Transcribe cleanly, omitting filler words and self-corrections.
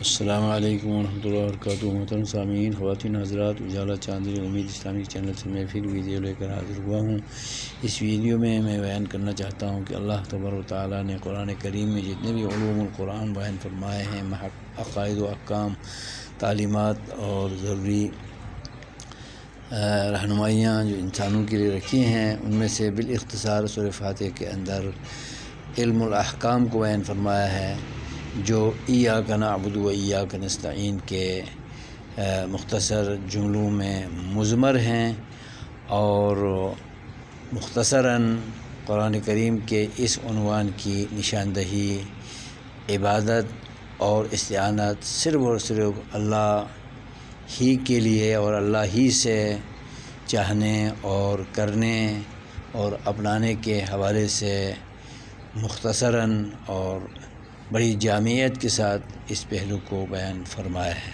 السلام علیکم ورحمۃ اللہ وبرکاتہ۔ محترم سامعین، خواتین حضرات، اجالا چاندنی امید اسلامی چینل سے میں پھر ویڈیو لے کر حاضر ہوا ہوں۔ اس ویڈیو میں بیان کرنا چاہتا ہوں کہ اللہ تبارک و تعالیٰ نے قرآن کریم میں جتنے بھی علوم القرآن بیان فرمائے ہیں، عقائد و احکام، تعلیمات اور ضروری رہنمائیاں جو انسانوں کے لیے رکھی ہیں، ان میں سے بالاختصار سورہ فاتحہ کے اندر علم الاحکام کو بیان فرمایا ہے، جو ایاک نعبد و ایاک نستعین کے مختصر جملوں میں مضمر ہیں، اور مختصراً قرآن کریم کے اس عنوان کی نشاندہی عبادت اور استعانت صرف اور صرف اللہ ہی کے لیے اور اللہ ہی سے چاہنے اور کرنے اور اپنانے کے حوالے سے مختصراً اور بڑی جامعیت کے ساتھ اس پہلو کو بیان فرمایا ہے۔